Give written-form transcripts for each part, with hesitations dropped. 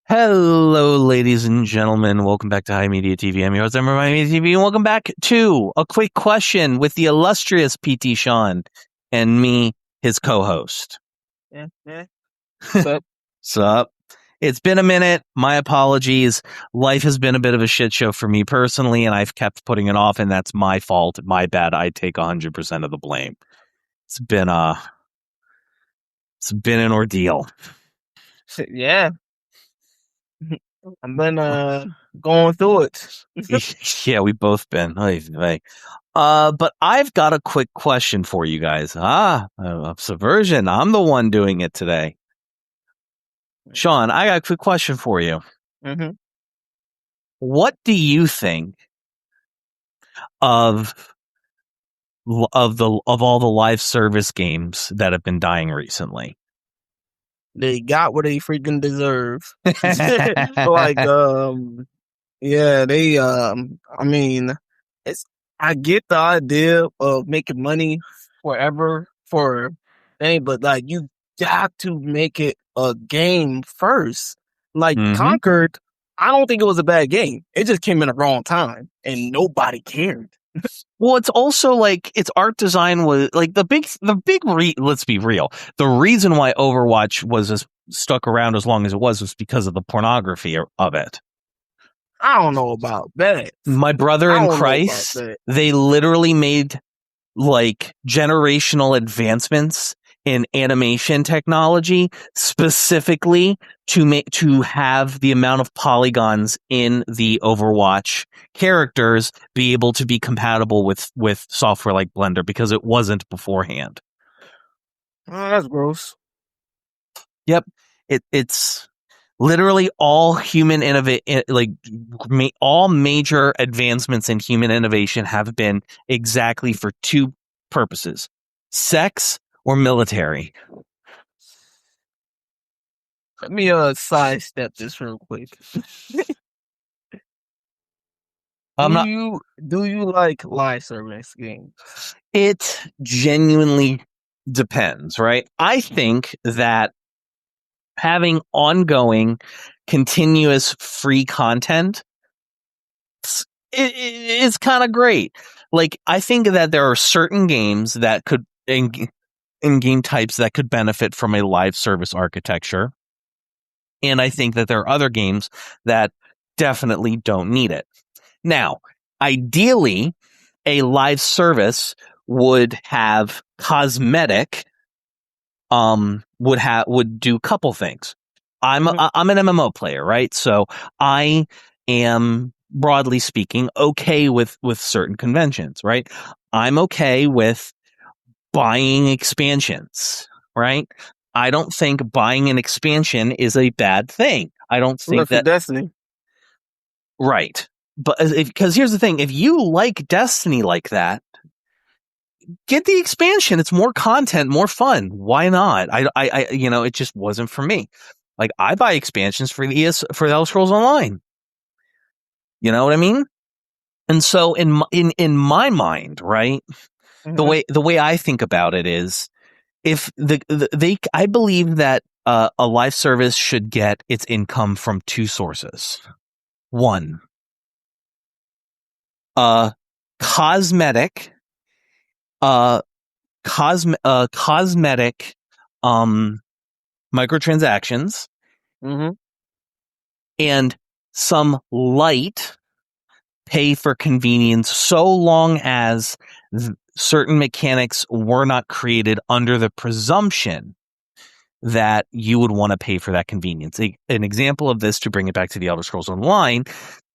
Hello, ladies and gentlemen. Welcome back to High Media TV. I'm your host, Emma High Media TV, and welcome back to A Quick Question with the illustrious PT Sean and me, his co-host. Yeah. Sup? Sup? It's been a minute. My apologies. Life has been a bit of a shit show for me personally, and I've kept putting it off, and that's my fault. My bad. I take 100% of the blame. It's been an ordeal. Yeah. I've been going through it. Yeah, we've both been. But I've got a quick question for you guys. Subversion. I'm the one doing it today. Sean, I got a quick question for you. Mm-hmm. What do you think of all the live service games that have been dying recently? They got what they freaking deserve. Yeah, I mean, I get the idea of making money forever for thing, but like you got to make it a game first. Like Conquered, I don't think it was a bad game. It just came in the wrong time and nobody cared. Well, it's also like its art design was like let's be real. The reason why Overwatch was stuck around as long as it was because of the pornography of it. I don't know about that. My brother in Christ, they literally made like generational advancements in animation technology specifically to have the amount of polygons in the Overwatch characters be able to be compatible with software like Blender because it wasn't beforehand. Oh, that's gross. Yep. It's literally all all major advancements in human innovation have been exactly for two purposes: sex or military. Let me sidestep this real quick. Do you like live service games? It genuinely depends, right? I think that having ongoing, continuous free content is kind of great. Like, I think that there are certain games that could, in game types that could benefit from a live service architecture. And I think that there are other games that definitely don't need it. Now, ideally, a live service would have cosmetic, would do a couple things. I'm an MMO player, right? So I am, broadly speaking, okay with certain conventions, right? I'm okay with buying expansions, right? I don't think buying an expansion is a bad thing. I don't think that Destiny. Right. But because here's the thing, if you like Destiny like that, get the expansion. It's more content, more fun. Why not? I it just wasn't for me. Like, I buy expansions for the Elder Scrolls Online. You know what I mean? And so in my mind, right? The way I think about it is, if I believe that a live service should get its income from two sources. One, cosmetic microtransactions, and some light pay for convenience, so long as certain mechanics were not created under the presumption that you would want to pay for that convenience. An example of this, to bring it back to the Elder Scrolls Online,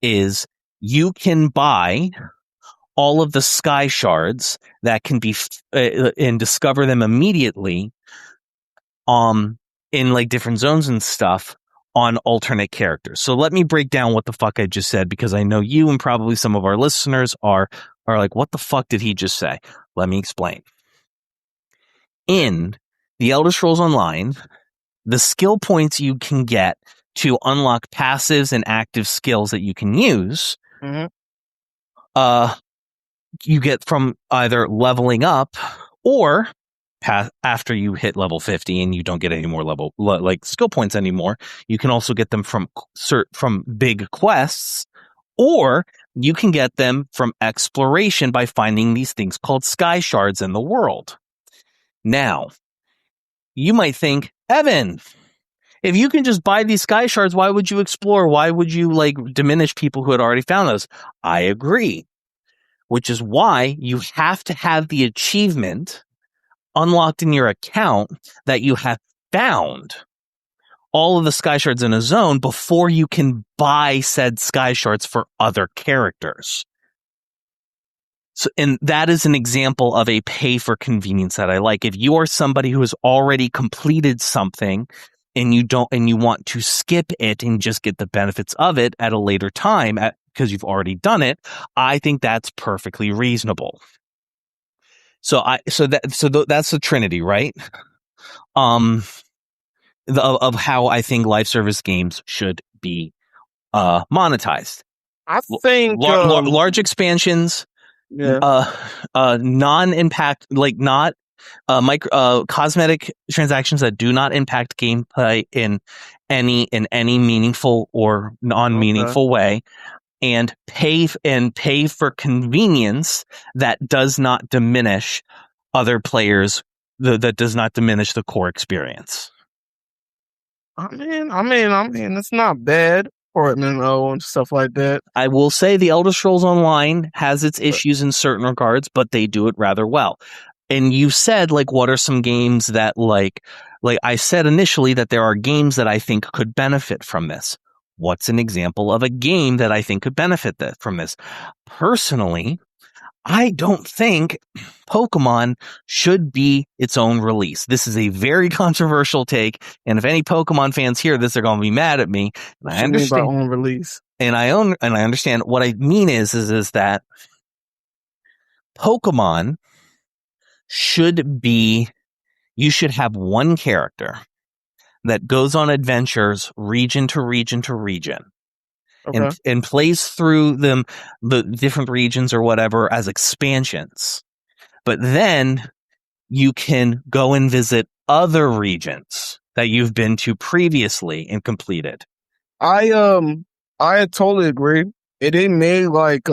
is you can buy all of the sky shards that can be and discover them immediately in like different zones and stuff on alternate characters. So let me break down what the fuck I just said, because I know you and probably some of our listeners are like, what the fuck did he just say? Let me explain. In the Elder Scrolls Online, the skill points you can get to unlock passives and active skills that you can use, you get from either leveling up or after you hit level 50 and you don't get any more like skill points anymore. You can also get them from big quests, or you can get them from exploration by finding these things called sky shards in the world. Now, you might think, Evan, if you can just buy these sky shards, why would you explore? Why would you like diminish people who had already found those? I agree, which is why you have to have the achievement unlocked in your account that you have found all of the sky shards in a zone before you can buy said sky shards for other characters. So, and that is an example of a pay for convenience that I like. If you are somebody who has already completed something and you want to skip it and just get the benefits of it at a later time because you've already done it, I think that's perfectly reasonable. So that's the Trinity, right? Of how I think live service games should be monetized. I think large expansions, non-impact, like not cosmetic transactions that do not impact gameplay in any meaningful or non-meaningful way, and pay for convenience that does not diminish other players, that does not diminish the core experience. I mean, it's not bad for MMO and stuff like that. I will say the Elder Scrolls Online has its issues in certain regards, but they do it rather well. And you said, like, what are some games that, like I said initially that there are games that I think could benefit from this. What's an example of a game that I think could benefit from this? Personally, I don't think Pokemon should be its own release. This is a very controversial take, and if any Pokemon fans hear this, they're going to be mad at me. And I understand. By own release, and I understand. What I mean is that Pokemon should be. You should have one character that goes on adventures region to region to region, and plays through them, the different regions or whatever, as expansions. But then you can go and visit other regions that you've been to previously and completed. I totally agree. It made like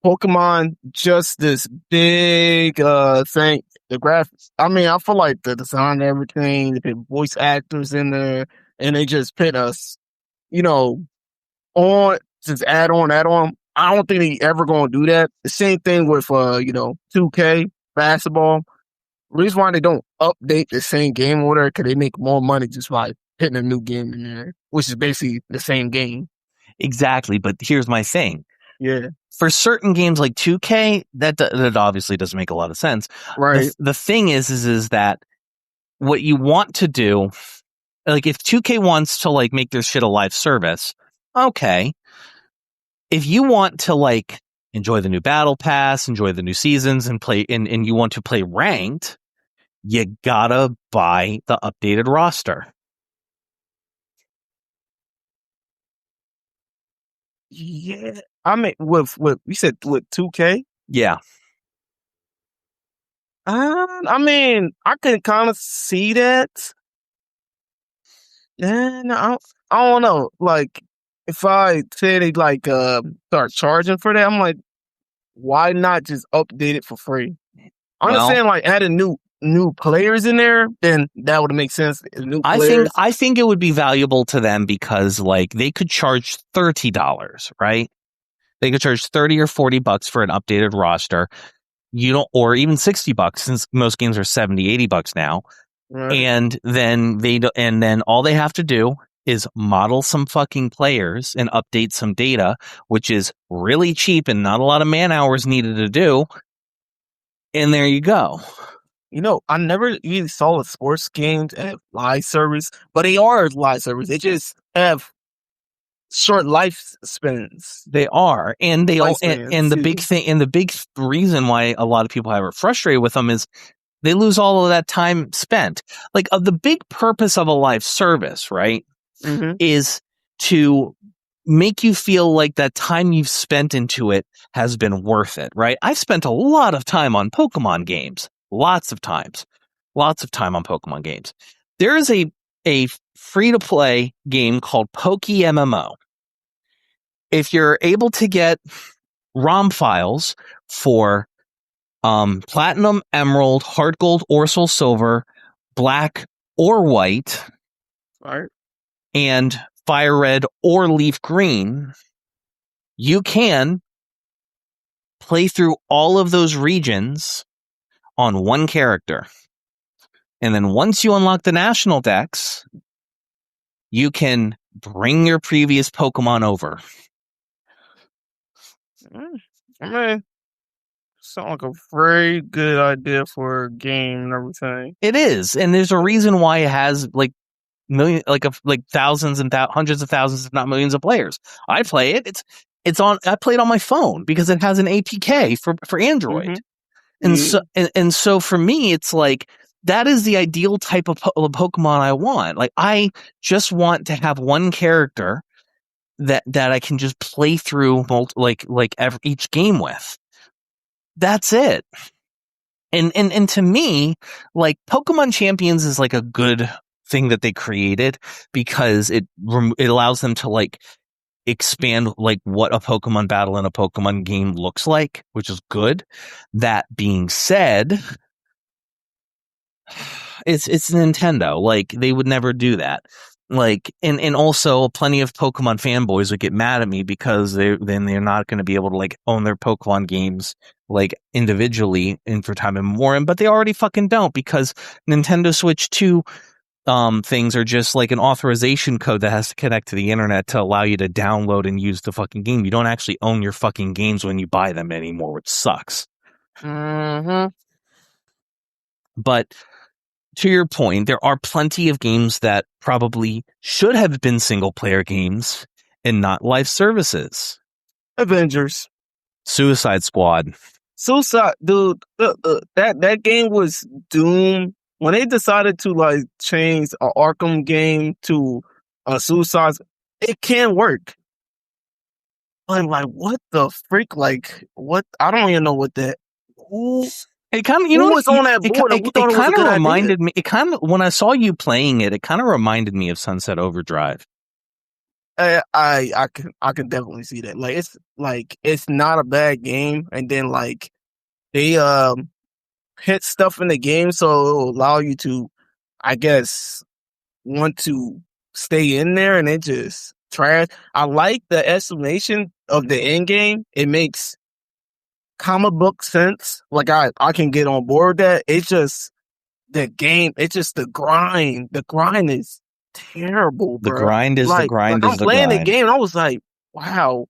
Pokemon just this big thing. The graphics. I mean, I feel like the design and everything, they put voice actors in there, and they just put us, on, just add on. I don't think they ever gonna do that. The same thing with 2K basketball. The reason why they don't update the same game order, because they make more money just by putting a new game in there, which is basically the same game. Exactly, but here's my thing. Yeah. For certain games like 2K, that obviously doesn't make a lot of sense. Right. The thing is that what you want to do, like if 2K wants to like make their shit a live service, okay. If you want to like enjoy the new battle pass, enjoy the new seasons, and play and you want to play ranked, you gotta buy the updated roster. Yeah, I mean, with you said with 2K. Yeah. I mean, I can kind of see that. Yeah, no, I don't know. Like, if I say they like start charging for that, I'm like, why not just update it for free? I'm just saying, like, adding new players in there, then that would make sense. New players. I think it would be valuable to them because like they could charge $30, right? They could charge $30 or $40 for an updated roster. Or even $60, since most games are $70, $80 now. Right. And then all they have to do is model some fucking players and update some data, which is really cheap and not a lot of man hours needed to do. And there you go. I never really saw the sports games at live service, but they are live service. They just have short lifespans. They are, and they all, and the big thing, and the big reason why a lot of people are frustrated with them is they lose all of that time spent. Like, the big purpose of a live service, right, is to make you feel like that time you've spent into it has been worth it, right? I spent a lot of time on Pokemon games. lots of times, lots of time on Pokemon games. There is a free to play game called Poke MMO. If you're able to get ROM files for Platinum, Emerald, Heart Gold, Orsul Silver, Black or White, Right. and Fire Red or Leaf Green, you can play through all of those regions on one character. And then once you unlock the national decks, you can bring your previous Pokemon over. I mean, sound like a very good idea for a game and everything. It is, and there's a reason why it has like thousands and hundreds of thousands, if not millions, of players. I play it. I play it on my phone because it has an APK for Android. Mm-hmm. And so, and so for me, it's like that is the ideal type of Pokemon I want. Like I just want to have one character that I can just play through each game with. That's it. And to me, like Pokemon Champions is like a good thing that they created because it allows them to like expand like what a Pokemon battle in a Pokemon game looks like, which is good. That being said, it's Nintendo. Like they would never do that. Like and also plenty of Pokemon fanboys would get mad at me because they're not going to be able to like own their Pokemon games like individually in for time and more. But they already fucking don't because Nintendo Switch 2 things are just like an authorization code that has to connect to the internet to allow you to download and use the fucking game. You don't actually own your fucking games when you buy them anymore, which sucks. Mm-hmm. But to your point, there are plenty of games that probably should have been single player games and not live services. Avengers. Suicide Squad. Suicide, dude. That game was doomed when they decided to like change a Arkham game to a Suicide. It can work. I'm like, what the freak? Like, what? I don't even know what that. It kind of, who was on that board? It kind of reminded me. It kind of, when I saw you playing it, it kind of reminded me of Sunset Overdrive. I can definitely see that. Like it's not a bad game, and then like they hit stuff in the game so it will allow you to, I guess, want to stay in there, and it just trash. I like the estimation of the end game. It makes comic book sense. Like I can get on board with that. It's just the game. It's just the grind. The grind is terrible, bro. The grind is the grind is I'm the playing grind. the game and I was like, wow.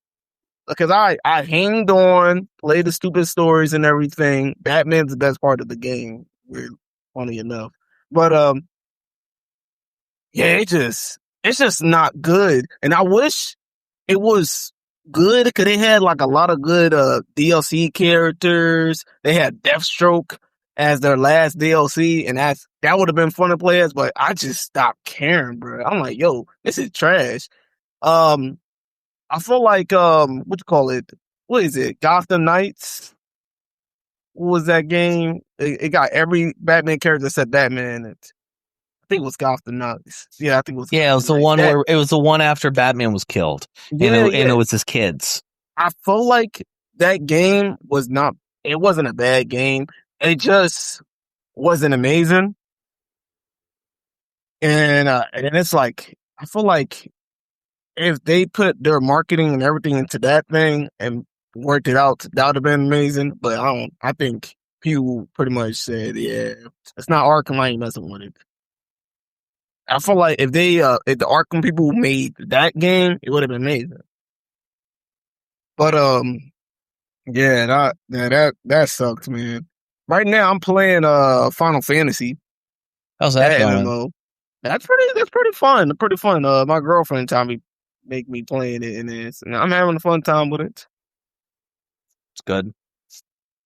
Because I hanged on, played the stupid stories and everything. Batman's the best part of the game. Weird, funny enough. But yeah, it's just not good. And I wish it was good because they had like a lot of good DLC characters. They had Deathstroke as their last DLC, and that would have been fun to play as, but I just stopped caring, bro. I'm like, yo, this is trash. I feel like what you call it? What is it? Gotham Knights? What was that game? It got every Batman character except Batman in it. I think it was Gotham Knights. Yeah, I think it was. Yeah, it was the one where it was the one after Batman was killed, and it was his kids. I feel like that game was not. It wasn't a bad game. It just wasn't amazing. And it's like I feel like if they put their marketing and everything into that thing and worked it out, that would have been amazing. But I think people pretty much said, yeah, it's not Arkham. I ain't messing with it. I feel like if the Arkham people made that game, it would have been amazing. But yeah, that sucks, man. Right now I'm playing Final Fantasy. How's that going? MMO. That's pretty fun. Pretty fun. My girlfriend told me make me playing it, and I'm having a fun time with it. It's good.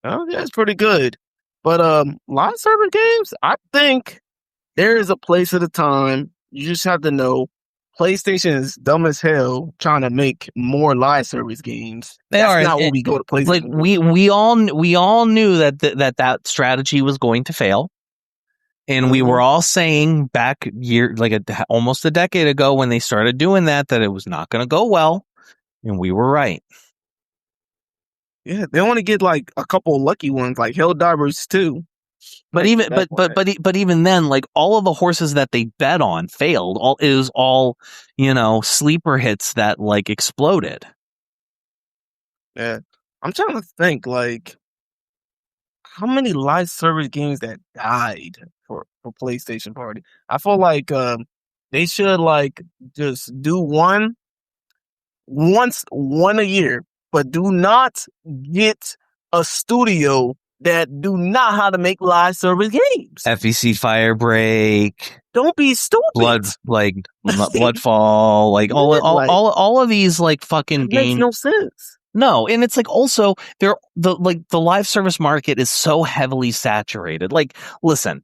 Oh yeah, it's pretty good. But live service games, I think there is a place at a time. You just have to know PlayStation is dumb as hell trying to make more live service games. They That's are. not what we go to Like PlayStation for. we all knew that strategy was going to fail. And we were all saying back almost a decade ago when they started doing that it was not going to go well, and we were right. Yeah, they only get like a couple of lucky ones, like Helldivers 2. But even then, like all of the horses that they bet on failed. It was all sleeper hits that like exploded. Yeah, I'm trying to think like how many live service games that died for PlayStation Party. I feel like they should like just do one a year, but do not get a studio that do not how to make live service games. FEC Firebreak. Don't be stupid. Bloodfall, like all of these like fucking games makes no sense. No, and it's like also the live service market is so heavily saturated. Like, listen,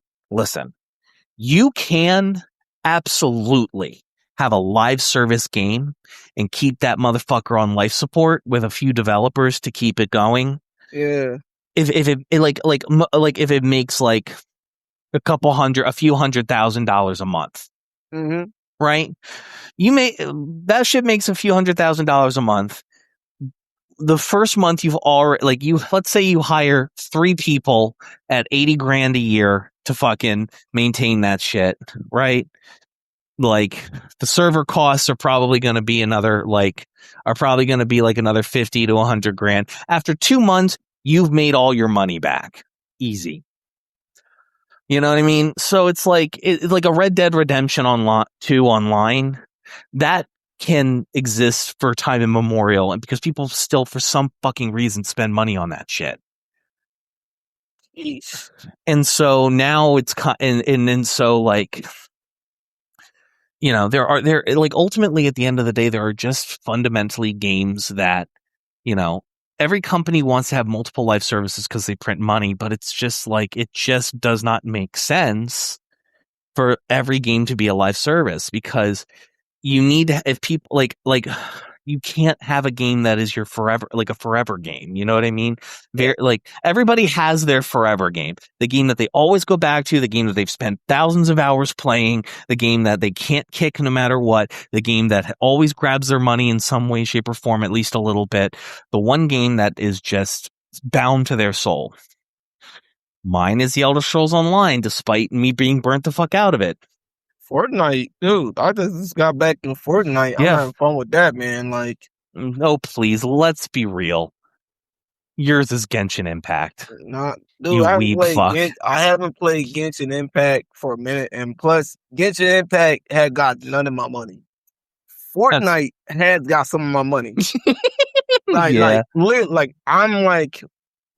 you can absolutely have a live service game and keep that motherfucker on life support with a few developers to keep it going. Yeah. If if it makes like a few $100,000 a month, right? That shit makes a few $100,000 a month. The first month you've already let's say you hire 3 people at $80,000 a year to fucking maintain that shit, right? Like the server costs are probably going to be another another 50 to 100 grand. After 2 months, you've made all your money back. Easy. You know what I mean? So it's like a Red Dead Redemption 2 online that can exist for time immemorial, and because people still for some fucking reason spend money on that shit. Jeez. And so now it's so like there like ultimately at the end of the day there are just fundamentally games that every company wants to have multiple live services because they print money, but it's just like it just does not make sense for every game to be a live service, because you need to, if people like you can't have a game that is your forever, like a forever game. You know what I mean? Like everybody has their forever game, the game that they always go back to, the game that they've spent thousands of hours playing, the game that they can't kick no matter what, the game that always grabs their money in some way, shape, or form, at least a little bit. The one game that is just bound to their soul. Mine is the Elder Scrolls Online, despite me being burnt the fuck out of it. Fortnite, dude, I just got back in Fortnite. I'm having fun with that, man. Like, no, please, let's be real. Yours is Genshin Impact. Not, dude. You weeb fuck. I haven't played Genshin Impact for a minute, and plus, Genshin Impact had got none of my money. Fortnite has got some of my money.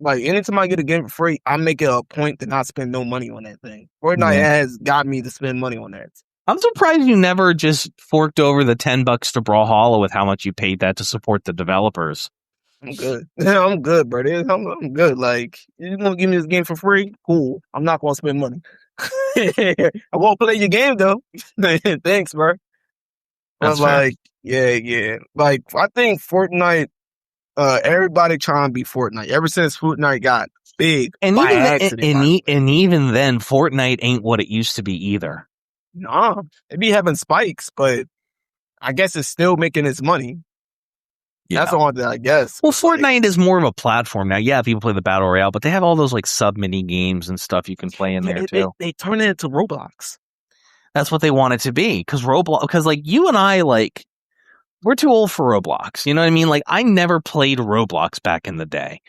Like, anytime I get a game for free, I make it a point to not spend no money on that thing. Fortnite has got me to spend money on that. I'm surprised you never just forked over the $10 to Brawlhalla with how much you paid that to support the developers. I'm good. I'm good, bro. I'm good. Like, you're gonna give me this game for free? Cool. I'm not gonna spend money. I won't play your game though. Thanks, bro. That's but like, yeah. Like, I think Fortnite. Everybody trying to be Fortnite. Ever since Fortnite got big, and even then, Fortnite ain't what it used to be either. Nah, it be having spikes, but I guess it's still making its money. Yeah. That's all that I guess. Well, Fortnite is more of a platform now. Yeah, people play the Battle Royale, but they have all those like sub mini games and stuff you can play in there too. They turn it into Roblox. That's what they want it to be, because like you and I, like, we're too old for Roblox. You know what I mean? Like, I never played Roblox back in the day.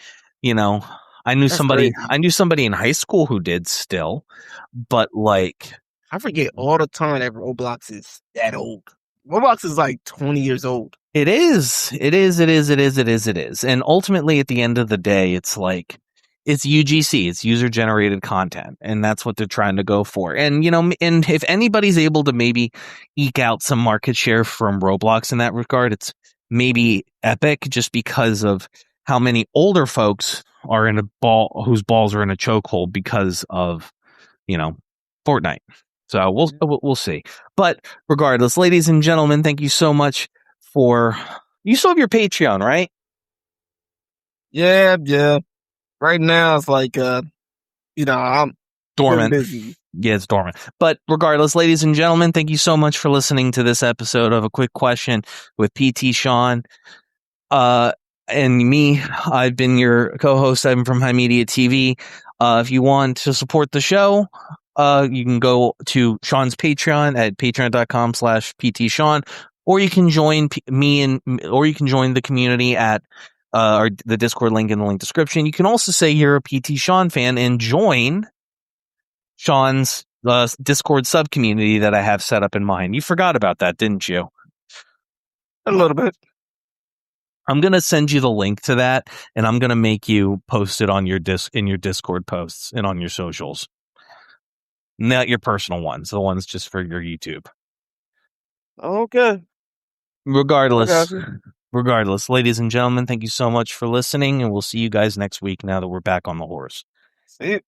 I knew somebody in high school who did still, but like, I forget all the time that Roblox is that old. Roblox is like 20 years old. It is. And ultimately, at the end of the day, it's like, it's UGC, it's user generated content, and that's what they're trying to go for. And and if anybody's able to maybe eke out some market share from Roblox in that regard, it's maybe Epic, just because of how many older folks are whose balls are in a chokehold because of Fortnite. So we'll see. But regardless, ladies and gentlemen, thank you so much for. You still have your Patreon, right? Yeah, yeah. Right now it's like I'm been Dormant. busy. Yeah, it's dormant. But regardless, ladies and gentlemen, thank you so much for listening to this episode of A Quick Question with PT Sean. And me, I've been your co-host, Evan from High Media TV. If you want to support the show, you can go to Sean's Patreon at patreon.com/PTSean, or you can join or you can join the community at or the Discord link in the link description. You can also say you're a PT Sean fan and join Sean's Discord sub community that I have set up in mind. You forgot about that, didn't you? A little bit. I'm going to send you the link to that, and I'm going to make you post it on your in your Discord posts and on your socials. Not your personal ones, the ones just for your YouTube. Okay. Regardless, ladies and gentlemen, thank you so much for listening, and we'll see you guys next week now that we're back on the horse. See you.